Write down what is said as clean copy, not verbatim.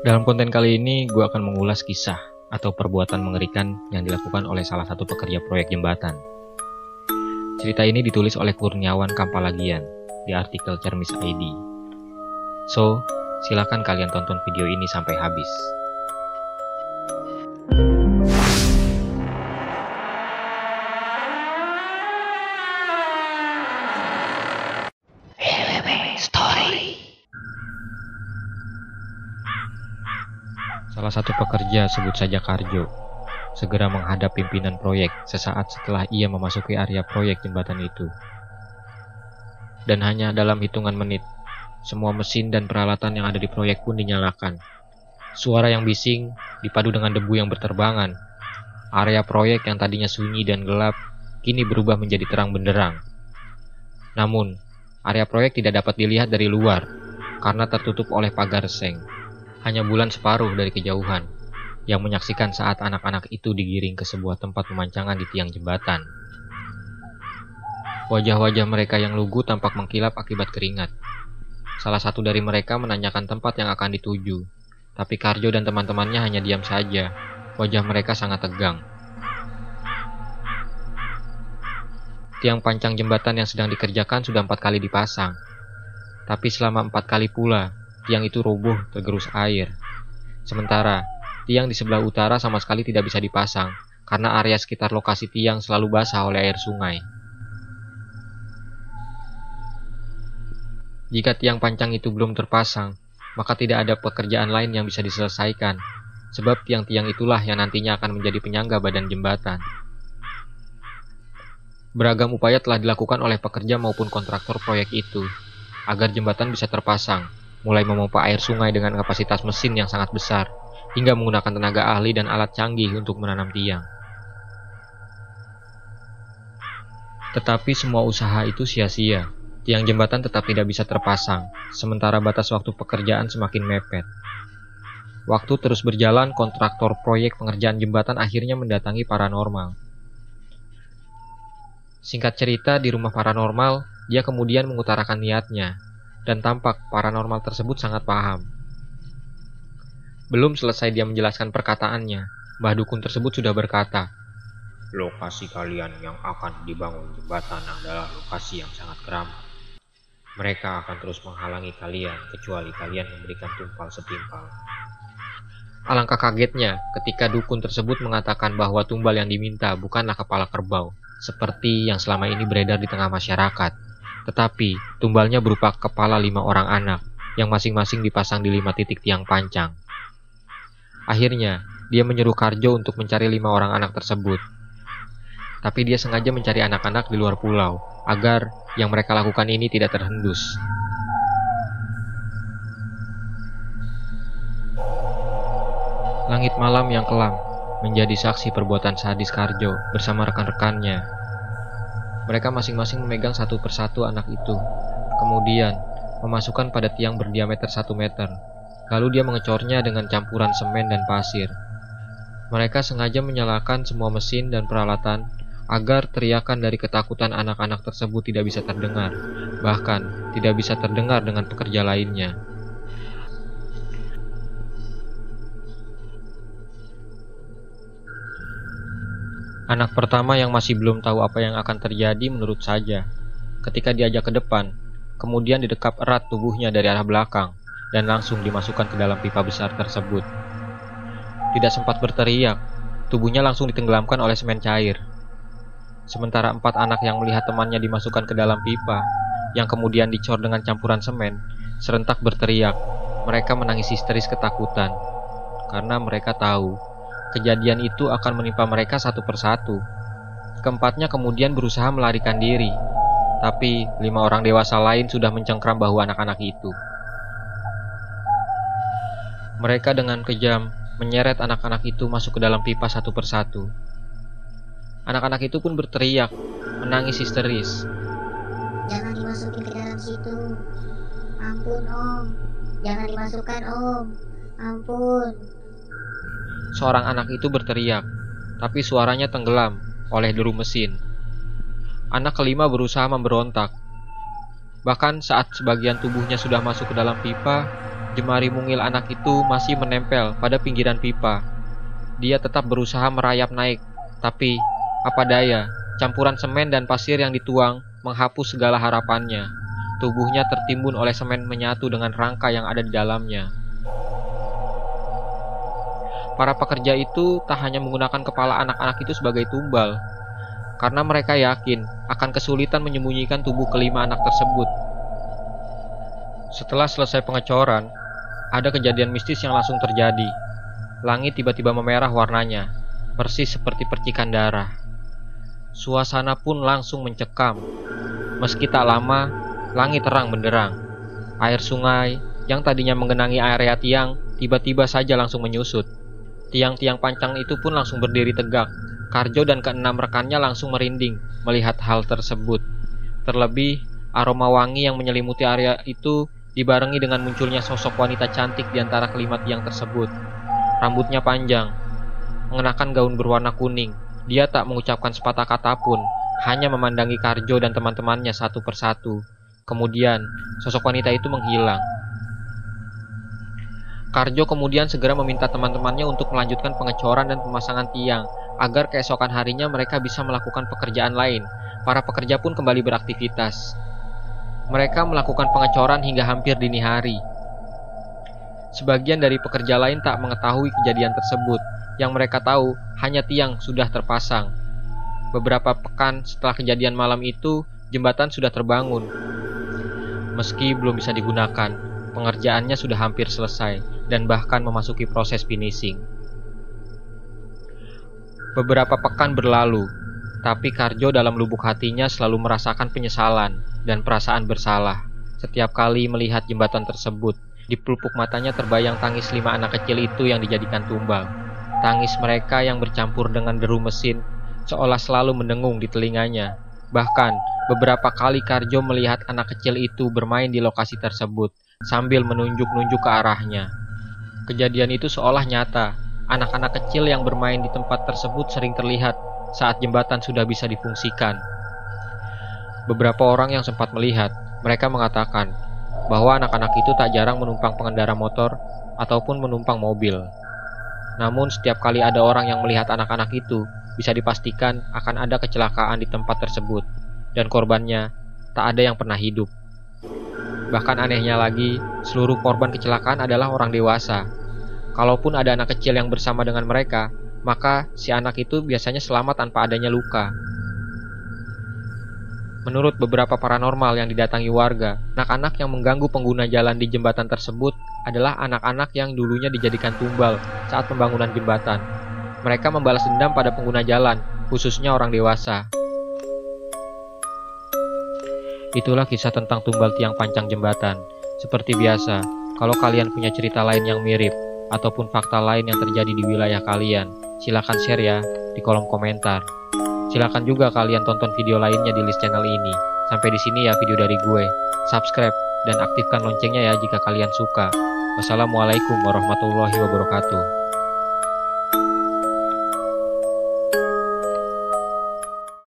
Dalam konten kali ini, gue akan mengulas kisah atau perbuatan mengerikan yang dilakukan oleh salah satu pekerja proyek jembatan. Cerita ini ditulis oleh Kurniawan Kampalagian di artikel Cermis ID. So, silakan kalian tonton video ini sampai habis. Salah satu pekerja, sebut saja Karjo, segera menghadap pimpinan proyek sesaat setelah ia memasuki area proyek jembatan itu. Dan hanya dalam hitungan menit, semua mesin dan peralatan yang ada di proyek pun dinyalakan. Suara yang bising dipadu dengan debu yang berterbangan. Area proyek yang tadinya sunyi dan gelap kini berubah menjadi terang benderang. Namun, area proyek tidak dapat dilihat dari luar karena tertutup oleh pagar seng. Hanya bulan separuh dari kejauhan yang menyaksikan saat anak-anak itu digiring ke sebuah tempat pemancangan di tiang jembatan. Wajah-wajah mereka yang lugu tampak mengkilap akibat keringat. Salah satu dari mereka menanyakan tempat yang akan dituju, tapi Karjo dan teman-temannya hanya diam saja. Wajah mereka sangat tegang. Tiang pancang jembatan yang sedang dikerjakan sudah 4 kali dipasang, tapi selama 4 kali pula tiang itu roboh tergerus air. Sementara tiang di sebelah utara sama sekali tidak bisa dipasang karena area sekitar lokasi tiang selalu basah oleh air sungai. Jika tiang pancang itu belum terpasang, maka tidak ada pekerjaan lain yang bisa diselesaikan, sebab tiang-tiang itulah yang nantinya akan menjadi penyangga badan jembatan. Beragam upaya telah dilakukan oleh pekerja maupun kontraktor proyek itu agar jembatan bisa terpasang, mulai memompa air sungai dengan kapasitas mesin yang sangat besar, hingga menggunakan tenaga ahli dan alat canggih untuk menanam tiang. Tetapi semua usaha itu sia-sia. Tiang jembatan tetap tidak bisa terpasang, sementara batas waktu pekerjaan semakin mepet. Waktu terus berjalan, kontraktor proyek pengerjaan jembatan akhirnya mendatangi paranormal. Singkat cerita, di rumah paranormal, dia kemudian mengutarakan niatnya, dan tampak paranormal tersebut sangat paham. Belum selesai dia menjelaskan perkataannya, Mbah Dukun tersebut sudah berkata, "Lokasi kalian yang akan dibangun jembatan adalah lokasi yang sangat keramat. Mereka akan terus menghalangi kalian kecuali kalian memberikan tumpal setimpal." Alangkah kagetnya ketika dukun tersebut mengatakan bahwa tumbal yang diminta bukanlah kepala kerbau, seperti yang selama ini beredar di tengah masyarakat, tetapi tumbalnya berupa kepala 5 orang anak yang masing-masing dipasang di 5 titik tiang pancang. Akhirnya, dia menyuruh Karjo untuk mencari 5 orang anak tersebut. Tapi dia sengaja mencari anak-anak di luar pulau, agar yang mereka lakukan ini tidak terhendus. Langit malam yang kelam menjadi saksi perbuatan sadis Karjo bersama rekan-rekannya. Mereka masing-masing memegang satu persatu anak itu, kemudian memasukkan pada tiang berdiameter 1 meter. Lalu dia mengecornya dengan campuran semen dan pasir. Mereka sengaja menyalakan semua mesin dan peralatan agar teriakan dari ketakutan anak-anak tersebut tidak bisa terdengar, bahkan tidak bisa terdengar dengan pekerja lainnya. Anak pertama yang masih belum tahu apa yang akan terjadi menurut saja. Ketika diajak ke depan, kemudian didekap erat tubuhnya dari arah belakang dan langsung dimasukkan ke dalam pipa besar tersebut. Tidak sempat berteriak, tubuhnya langsung ditenggelamkan oleh semen cair. Sementara 4 anak yang melihat temannya dimasukkan ke dalam pipa, yang kemudian dicor dengan campuran semen, serentak berteriak. Mereka menangis histeris ketakutan, karena mereka tahu kejadian itu akan menimpa mereka satu persatu. Keempatnya kemudian berusaha melarikan diri, tapi 5 orang dewasa lain sudah mencengkram bahu anak-anak itu. Mereka dengan kejam menyeret anak-anak itu masuk ke dalam pipa satu persatu. Anak-anak itu pun berteriak, menangis histeris. "Jangan dimasukin ke dalam situ. Ampun om, jangan dimasukkan om. Ampun." Seorang anak itu berteriak, tapi suaranya tenggelam oleh deru mesin. Anak kelima berusaha memberontak. Bahkan saat sebagian tubuhnya sudah masuk ke dalam pipa, Jemari mungil anak itu masih menempel pada pinggiran pipa. Dia tetap berusaha merayap naik, tapi apa daya, campuran semen dan pasir yang dituang menghapus segala harapannya. Tubuhnya tertimbun oleh semen menyatu dengan rangka yang ada di dalamnya. Para pekerja itu tak hanya menggunakan kepala anak-anak itu sebagai tumbal, karena mereka yakin akan kesulitan menyembunyikan tubuh kelima anak tersebut. Setelah selesai pengecoran, ada kejadian mistis yang langsung terjadi. Langit tiba-tiba memerah warnanya, persis seperti percikan darah. Suasana pun langsung mencekam. Meski tak lama, langit terang benderang. Air sungai yang tadinya menggenangi area tiang tiba-tiba saja langsung menyusut. Tiang-tiang pancang itu pun langsung berdiri tegak. Karjo dan keenam rekannya langsung merinding melihat hal tersebut. Terlebih, aroma wangi yang menyelimuti area itu dibarengi dengan munculnya sosok wanita cantik di antara kelima tiang tersebut. Rambutnya panjang, mengenakan gaun berwarna kuning. Dia tak mengucapkan sepatah kata pun, hanya memandangi Karjo dan teman-temannya satu persatu. Kemudian, sosok wanita itu menghilang. Karjo kemudian segera meminta teman-temannya untuk melanjutkan pengecoran dan pemasangan tiang, agar keesokan harinya mereka bisa melakukan pekerjaan lain. Para pekerja pun kembali beraktivitas. Mereka melakukan pengecoran hingga hampir dini hari. Sebagian dari pekerja lain tak mengetahui kejadian tersebut. Yang mereka tahu hanya tiang sudah terpasang. Beberapa pekan setelah kejadian malam itu, jembatan sudah terbangun. Meski belum bisa digunakan, pengerjaannya sudah hampir selesai dan bahkan memasuki proses finishing. Beberapa pekan berlalu, tapi Karjo dalam lubuk hatinya selalu merasakan penyesalan dan perasaan bersalah. Setiap kali melihat jembatan tersebut, di pelupuk matanya terbayang tangis 5 anak kecil itu yang dijadikan tumbal. Tangis mereka yang bercampur dengan deru mesin seolah selalu mendengung di telinganya. Bahkan, beberapa kali Karjo melihat anak kecil itu bermain di lokasi tersebut sambil menunjuk-nunjuk ke arahnya. Kejadian itu seolah nyata. Anak-anak kecil yang bermain di tempat tersebut sering terlihat saat jembatan sudah bisa difungsikan. Beberapa orang yang sempat melihat, mereka mengatakan bahwa anak-anak itu tak jarang menumpang pengendara motor ataupun menumpang mobil. Namun setiap kali ada orang yang melihat anak-anak itu, bisa dipastikan akan ada kecelakaan di tempat tersebut, dan korbannya tak ada yang pernah hidup. Bahkan anehnya lagi, seluruh korban kecelakaan adalah orang dewasa. Kalaupun ada anak kecil yang bersama dengan mereka, maka si anak itu biasanya selamat tanpa adanya luka. Menurut beberapa paranormal yang didatangi warga, anak-anak yang mengganggu pengguna jalan di jembatan tersebut adalah anak-anak yang dulunya dijadikan tumbal saat pembangunan jembatan. Mereka membalas dendam pada pengguna jalan, khususnya orang dewasa. Itulah kisah tentang tumbal tiang pancang jembatan. Seperti biasa, kalau kalian punya cerita lain yang mirip, ataupun fakta lain yang terjadi di wilayah kalian, silakan share ya di kolom komentar. Silakan juga kalian tonton video lainnya di list channel ini. Sampai di sini ya video dari gue. Subscribe dan aktifkan loncengnya ya jika kalian suka. Wassalamualaikum warahmatullahi wabarakatuh.